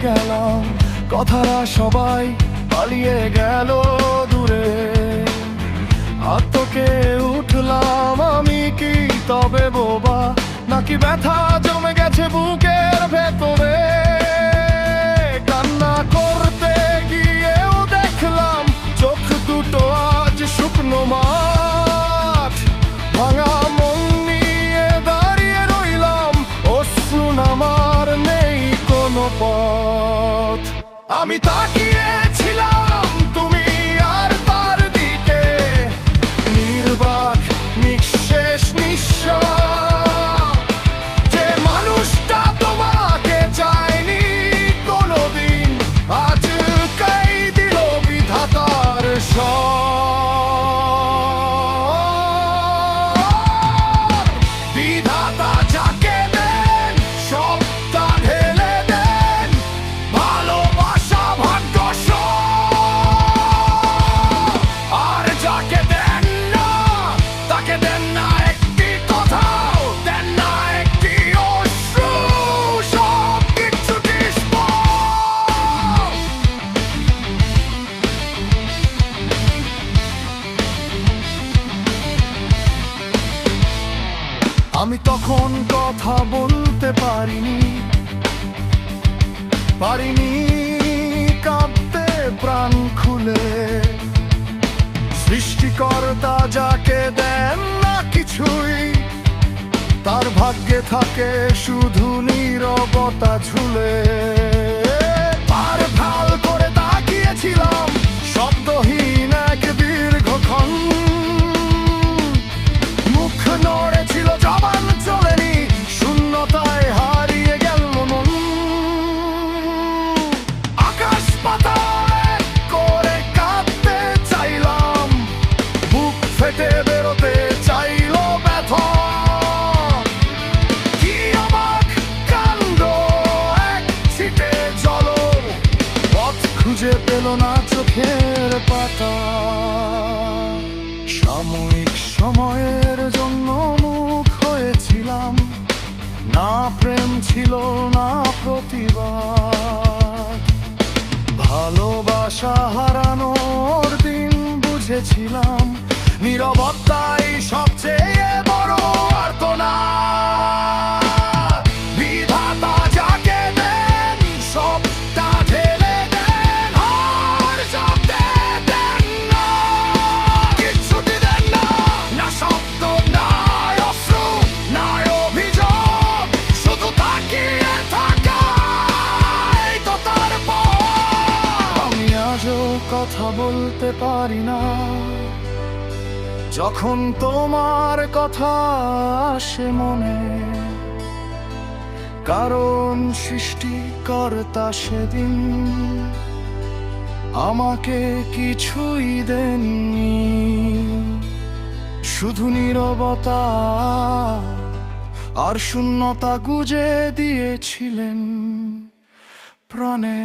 গেলাম, কথারা সবাই পালিয়ে গেল দূরে। আর তোকে উঠলাম আমি, কি তবে বোবা নাকি ব্যথা জমে গেছে বুকের ভেতরে? কান্না করতে গিয়েও দেখলাম চোখ দুটো আজ শুকনো মাঠ। ভাঙা মন নিয়ে দাঁড়িয়ে রইলাম, অশ্রু নামার নেই কোনো পথ। আমি তাকিয়েছিলাম তুমি আর তার দিকে, নির্বাক নিঃশেষ নিঃশ্বাস। যে মানুষটা তোমাকে চায়নি কোনোদিন, আজ কাই দিল বিধাতার বিধাতা যাকে দেন সবটা ঢেলে দেন, ভালোবাসা ভাগ্য আর যাকে দেন না তাকে দেন না একটি কথাও, দেন না একটি অশ্রু, সব কিছু আমি তখন কথা বলতে পারিনি, কাঁদতে প্রাণ খুলে। সৃষ্টিকর্তা যাকে দেন না কিছুই, তার ভাগ্যে থাকে শুধু নীরবতা ঝুলে। আর ভাল করে তাকিয়েছিলাম শব্দহীন এক দীর্ঘক্ষণ, মুখ নড়েছিল জবান চলেনি, শূন্যতায় হারিয়ে গেল মন। আকাশ পাতাল করে কাঁদতে চাইলাম, বুক ফেটে বেরোতে চাইল ব্যথা। কি অবাক কাণ্ড, এক ছিটে জল পথ খুঁজে পেল না চোখের পাতা। সাময়িক সময়ের জন্য মুখ হয়েছিলাম, না প্রেম ছিল না প্রতিবাদ। ভালোবাসা হারানোর দিন বুঝেছিলাম, নীরবতাই সবচেয়ে বড় আর্তনাদ। বিধাতা যাকে দেন সবটা ঢেলে দেন, আর যাতে দেন না কিচ্ছুটি দেন না, না শব্দ নাই অশ্রু নাই অভিযোগ, শুধু তাকিয়ে থাকা এই তো তার পথ। আমি আজও কথা বলতে পারি না যখন তোমার কথা আসে মনে, কারণ সৃষ্টিকর্তা সেদিন আমাকে কিছুই দেননি, শুধু নীরবতা আর শূন্যতা গুজে দিয়েছিলেন প্রাণে।